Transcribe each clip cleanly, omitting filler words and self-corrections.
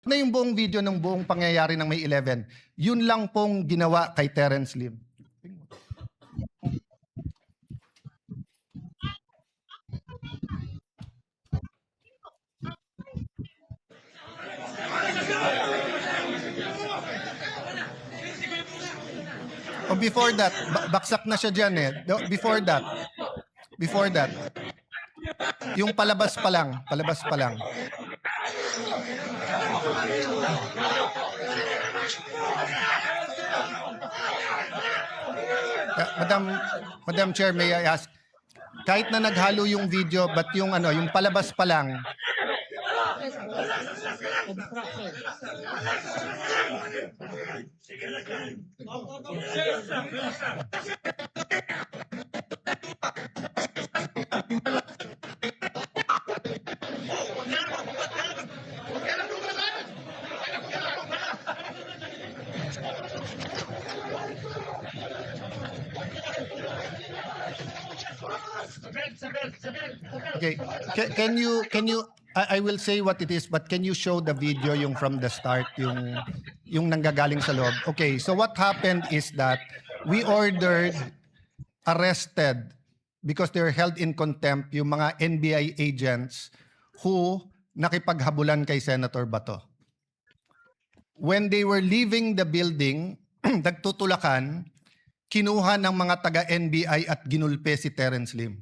Na yung buong video ng buong pangyayari ng May 11, yun lang pong ginawa kay Terence Lim. O before that, baksak na siya dyan eh. Before that, yung palabas pa lang. Madam Chair, may I ask, kahit na naghalo yung video, but yung yung palabas pa lang. Okay, can you I will say what it is, but can you show the video yung from the start, yung nanggagaling sa loob? Okay, so what happened is that we ordered arrested because they're held in contempt yung mga NBI agents who nakipaghabulan kay Senator Bato. When they were leaving the building, nagtutulakan, kinuha ng mga taga-NBI at ginulpe si Terence Lim.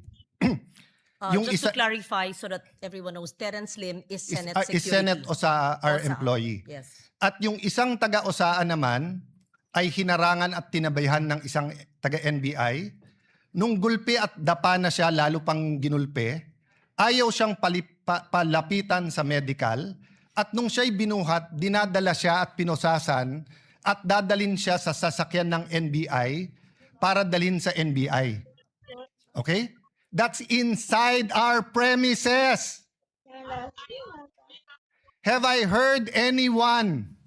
Just to clarify so that everyone knows, Terence Lim is Senate Security. Is Senate OSA, our employee. Yes. At yung isang taga-OSA naman ay hinarangan at tinabayhan ng isang taga-NBI. Nung gulpe at dapa na siya, lalo pang ginulpe, ayaw siyang palapitan sa medical. At nung siya'y binuhat, dinadala siya at pinosasan at dadalin siya sa sasakyan ng NBI para dalhin sa NBI. Okay? That's inside our premises. Have I heard anyone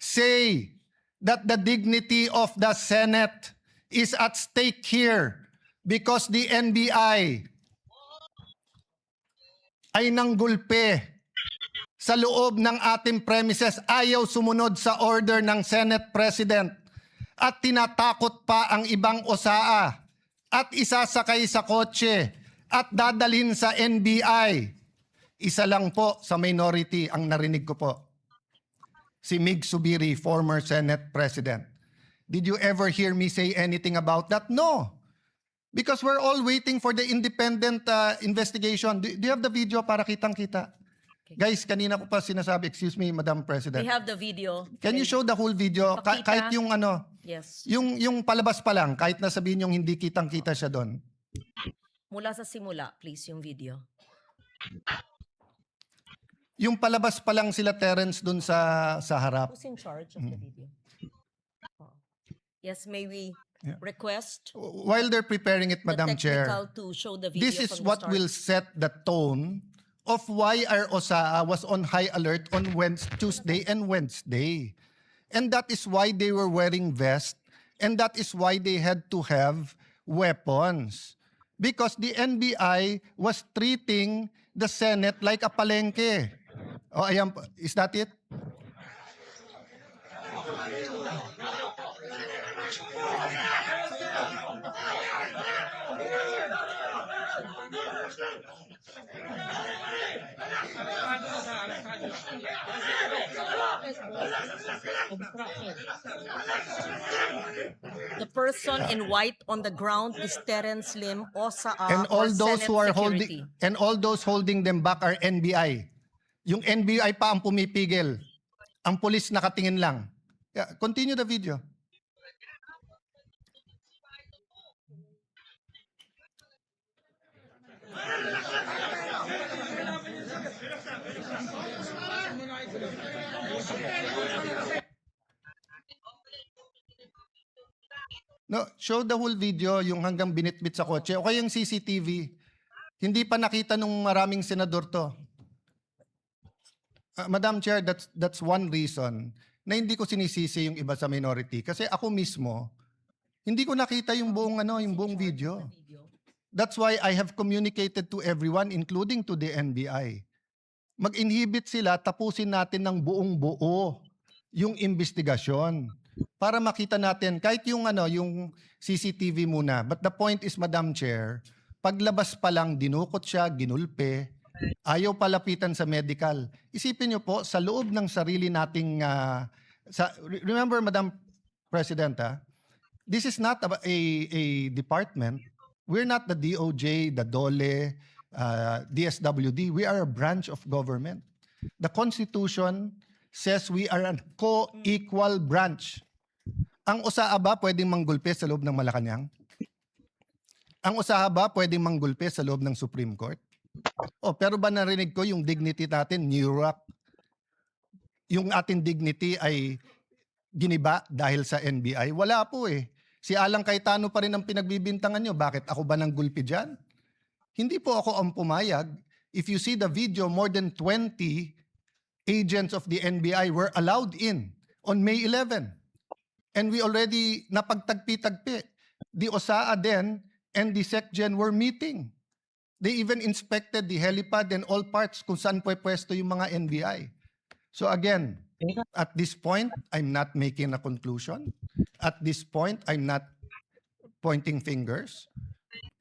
say that the dignity of the Senate is at stake here because the NBI ay nanggulpe sa loob ng ating premises, ayaw sumunod sa order ng Senate President at tinatakot pa ang ibang OSAA at isasakay sa kotse at dadalhin sa NBI. Isa lang po sa minority ang narinig ko po. Si Mig Subiri, former Senate President. Did you ever hear me say anything about that? No. Because we're all waiting for the independent investigation. Do you have the video para kitang-kita? Okay. Guys, kanina ko pa sinasabi, excuse me, Madam President. We have the video. Can you show the whole video? Kahit yung yes. Yung palabas pa lang, kahit na sabihin yung hindi kitang-kita siya doon. Mula sa simula, please, yung video. Yung palabas pa lang sila Terence doon sa harap. Who's in charge of the video? Oh. Yes, may we request while they're preparing it, Madam Chair, to show the video this is what will set the tone of why our OSAA was on high alert on Tuesday and Wednesday. And that is why they were wearing vests, and that is why they had to have weapons. Because the NBI was treating the Senate like a palengke. Oh, ayan, is that it? The person in white on the ground is Terence Lim, OSAA, And all or those Senate who are Security. holding them back are NBI. Yung NBI pa ang pumipigil. Ang pulis nakatingin lang. Yeah, continue the video. No, show the whole video, yung hanggang binitbit sa kotse. O kaya yung CCTV. Hindi pa nakita nung maraming senador to. Madam Chair, that's one reason na hindi ko sinisisi yung iba sa minority. Kasi ako mismo, hindi ko nakita yung buong, yung buong video. That's why I have communicated to everyone, including to the NBI. mag-inhibit sila, tapusin natin ng buong buo yung investigasyon para makita natin kahit yung yung CCTV muna. But the point is, Madam Chair, paglabas pa lang dinukot siya, ginulpe, ayaw palapitan sa medical. Isipin niyo po sa loob ng sarili nating remember, Madam President, this is not a department. We're not the DOJ, the DOLE, DSWD. We are a branch of government. The Constitution says we are a co-equal branch. Ang usaha ba pwedeng manggulpe sa loob ng Malacanang? Ang usaha ba pwedeng manggulpe sa loob ng Supreme Court? Pero ba narinig ko yung dignity natin, New-Rock? Yung ating dignity ay giniba dahil sa NBI? Wala po eh. Si Alang Cayetano pa rin ang pinagbibintangan nyo. Bakit ako ba nang gulpi dyan? Hindi po ako ang pumayag. If you see the video, more than 20 agents of the NBI were allowed in on May 11. And we already napagtagpi-tagpi. The OSAA then and the SecGen were meeting. They even inspected the helipad and all parts kung saan pwesto yung mga NBI. So again, at this point, I'm not making a conclusion. At this point, I'm not pointing fingers.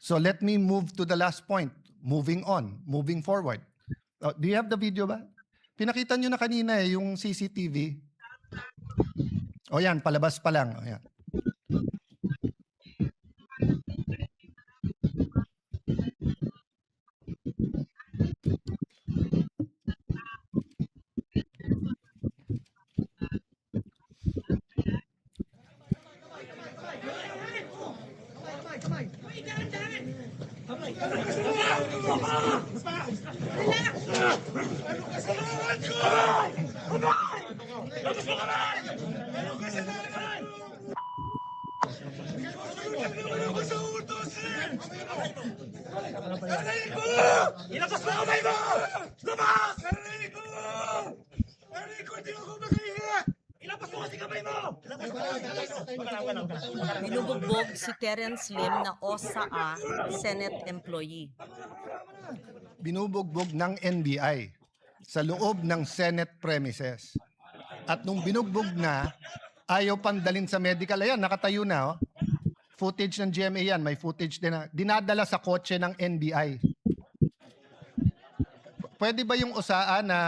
So let me move to the last point. Moving on, moving forward. Do you have the video ba? Pinakita nyo na kanina yung CCTV. O yan, palabas pa lang. O yan. Ilabas mo kamay mo! Labas! Narinig ko! Narinig ko, hindi ako makahiya! Ilabas mo kasi kamay mo! Binubugbog si Terence Lim na OSAA Senate employee. Binubugbog ng NBI sa loob ng Senate premises. At nung binugbog na, ayaw pandalin sa medical. Ayan, nakatayo na. Oh. Footage ng GMA yan. May footage din na. Dinadala sa kotse ng NBI. Pwede ba yung OSAA na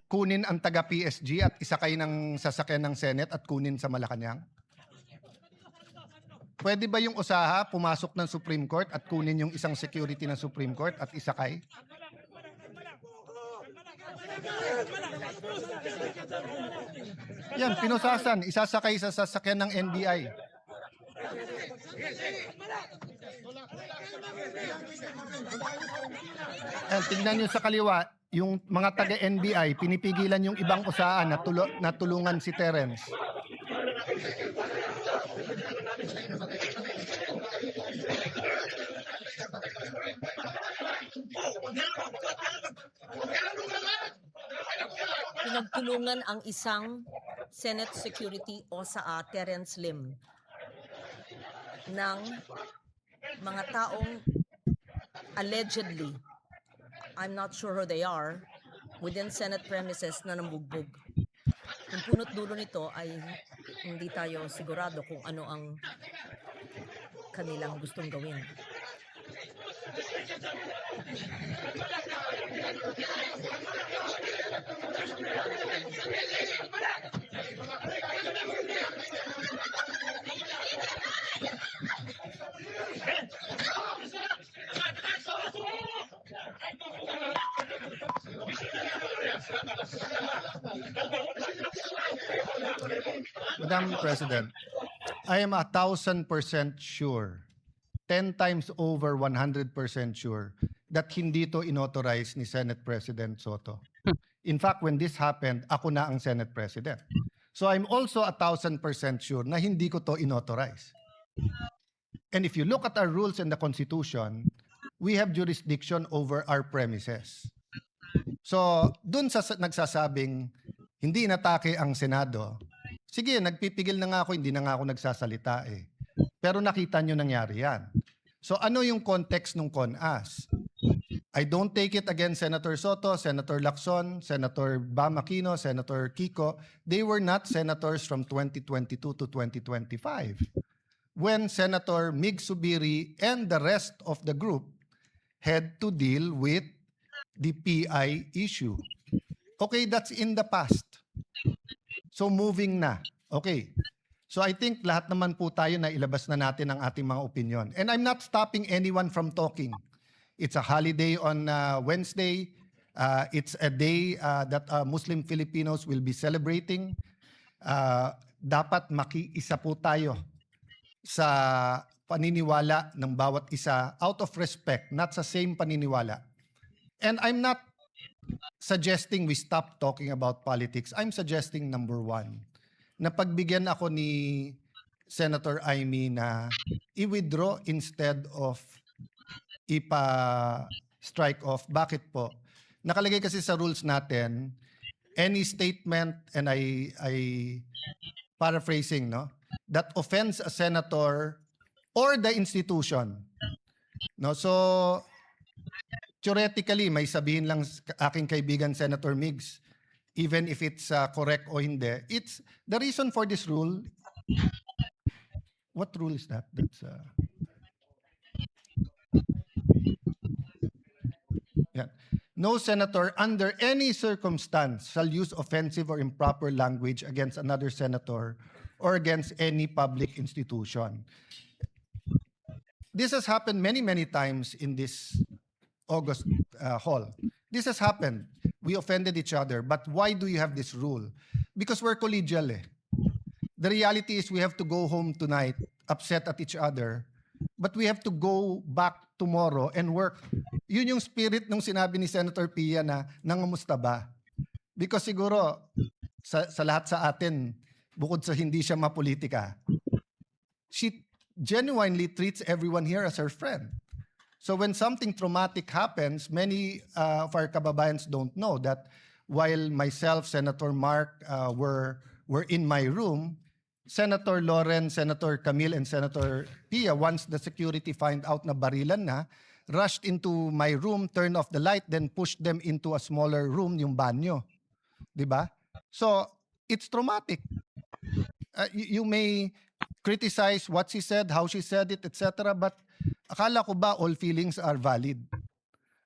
kunin ang taga-PSG at isakay ng sasakyan ng Senate at kunin sa Malacanang? Pwede ba yung OSAA pumasok ng Supreme Court at kunin yung isang security ng Supreme Court at isakay? Yan, pinusasan, isasakay sa sasakyan ng NBI. Tignan nyo sa kaliwa, yung mga taga-NBI, pinipigilan yung ibang OSAA na tulungan si Terence. Pinagtulungan ang isang Senate Security OSAA Terence Lim ng mga taong allegedly, I'm not sure who they are, within Senate premises na nambugbog. Yung punot dulo nito ay hindi tayo sigurado kung ano ang kanilang gustong gawin. Madam President, I am 1,000% sure, 10 times over 100% sure that hindi to inauthorize ni Senate President Soto. In fact, when this happened, ako na ang Senate President. So I'm also 1,000% sure na hindi ko to inauthorize. And if you look at our rules and the Constitution, we have jurisdiction over our premises. So dun sa nagsasabing hindi inatake ang Senado, sige, nagpipigil na nga ako, hindi na nga ako nagsasalita eh. Pero nakita nyo nangyari yan. So ano yung context ng CONAS? I don't take it against Senator Soto, Senator Lacson, Senator Bam Aquino, Senator Kiko. They were not senators from 2022 to 2025 when Senator Mig Subiri and the rest of the group had to deal with the PI issue. Okay, that's in the past. So moving na. Okay. So I think lahat naman po tayo na ilabas na natin ang ating mga opinion. And I'm not stopping anyone from talking. It's a holiday on Wednesday. It's a day that Muslim Filipinos will be celebrating. Dapat makiisa po tayo sa paniniwala ng bawat isa out of respect, not sa same paniniwala. And I'm not suggesting we stop talking about politics. I'm suggesting number one, na pagbigyan ako ni Senator Amy na i-withdraw instead of ipa-strike off. Bakit po? Nakalagay kasi sa rules natin, any statement, and I paraphrasing, no, that offends a senator or the institution. No, so theoretically, may sabihin lang aking kaibigan Senator Migs, even if it's correct o hindi. It's the reason for this rule. What rule is that? That's yeah. No senator under any circumstance shall use offensive or improper language against another senator or against any public institution. This has happened many, many times in this August hall. This has happened. We offended each other. But why do you have this rule? Because we're collegial. The reality is we have to go home tonight upset at each other. But we have to go back tomorrow and work. Yun yung spirit nung sinabi ni Senator Pia na nangamusta ba? Because siguro sa lahat sa atin, bukod sa hindi siya mapolitika, she genuinely treats everyone here as her friend. So when something traumatic happens, many of our kababayans don't know that while myself, Senator Mark were in my room, Senator Loren, Senator Camille, and Senator Pia, once the security find out na barilan na, rushed into my room, turned off the light, then pushed them into a smaller room, yung banyo. Diba? So, it's traumatic. You may criticize what she said, how she said it, etc. But akala ko ba all feelings are valid?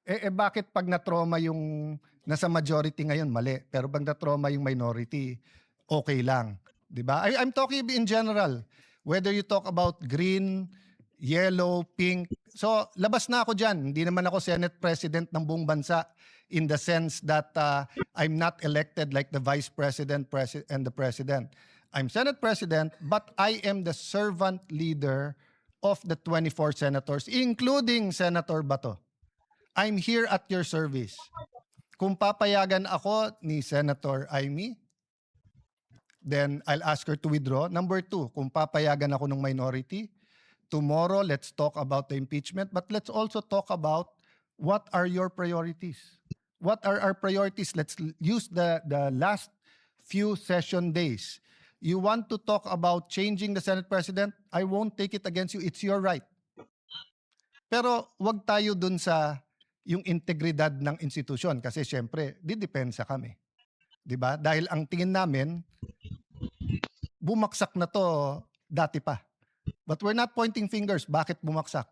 Bakit pag na-trauma yung nasa majority ngayon, mali. Pero pag na-trauma yung minority, okay lang. Diba? I'm talking in general. Whether you talk about green, yellow, pink. So, labas na ako dyan. Hindi naman ako Senate President ng buong bansa in the sense that I'm not elected like the Vice President and the President. I'm Senate President, but I am the servant leader of the 24 senators, including Senator Bato. I'm here at your service. Kung papayagan ako ni Senator Amy, then I'll ask her to withdraw. Number two, kung papayagan ako ng minority, tomorrow let's talk about the impeachment, but let's also talk about what are your priorities. What are our priorities? Let's use the last few session days. You want to talk about changing the Senate President? I won't take it against you. It's your right. Pero wag tayo dun sa yung integridad ng institusyon kasi syempre, didepensa kami. 'Di ba? Dahil ang tingin namin, bumaksak na to dati pa. But we're not pointing fingers. Bakit bumaksak?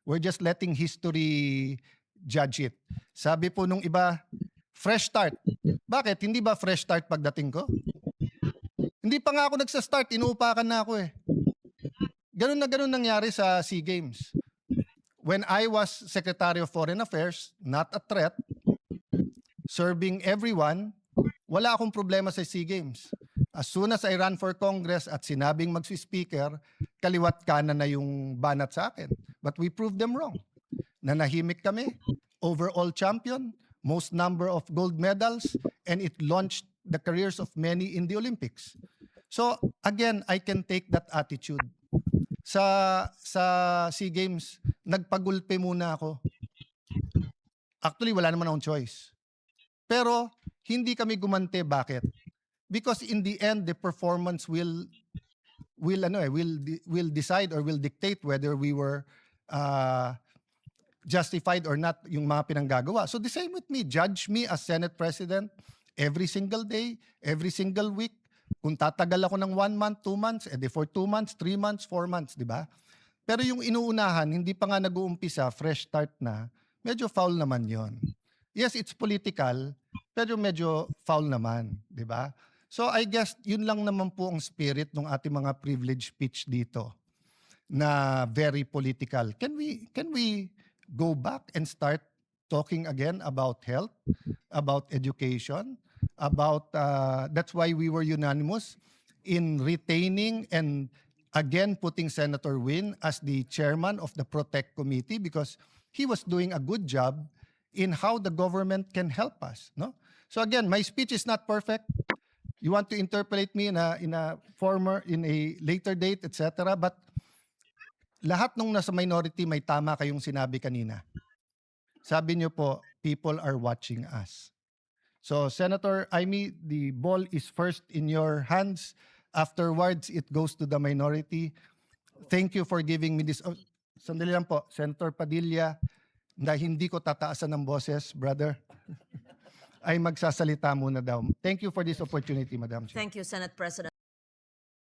We're just letting history judge it. Sabi po nung iba, fresh start. Bakit? Hindi ba fresh start pagdating ko? Hindi pa nga ako nagsa-start, inuupakan na ako eh. Ganun na ganun nangyari sa SEA Games. When I was Secretary of Foreign Affairs, not a threat, serving everyone, wala akong problema sa SEA Games. As soon as I ran for Congress at sinabing magsi-speaker, kaliwat kanan na yung banat sa akin. But we proved them wrong. Nanahimik kami, overall champion, most number of gold medals, and it launched the careers of many in the Olympics. So again, I can take that attitude. Sa SEA Games, nagpagulpe muna ako. Actually, wala naman akong choice. Pero hindi kami gumante. Bakit? Because in the end, the performance will decide or will dictate whether we were justified or not yung mga pinanggagawa. So the same with me. Judge me as Senate President every single day, every single week. Kung tatagal ako ng 1 month, 2 months, edi for 2 months, 3 months, 4 months, di ba? Pero yung inuunahan, hindi pa nga nag-uumpisa, fresh start na, medyo foul naman yon. Yes, it's political, pero medyo foul naman, di ba? So I guess yun lang naman po ang spirit ng ating mga privilege speech dito na very political. Can we go back and start talking again about health, about education, about that's why we were unanimous in retaining and again putting Senator Win as the chairman of the Protect Committee because he was doing a good job in how the government can help us, no? So again, my speech is not perfect. You want to interpolate me in a later date, etc. But lahat nung nasa minority may tama kayong sinabi kanina. Sabi niyo po, people are watching us. So Senator Amy, the ball is first in your hands. Afterwards, it goes to the minority. Thank you for giving me this. Oh, sandali lang po, Senator Padilla, na hindi ko tataasan ng boses, brother. Ay magsasalita muna daw. Thank you for this opportunity, Madam Chair. Thank you, Senate President.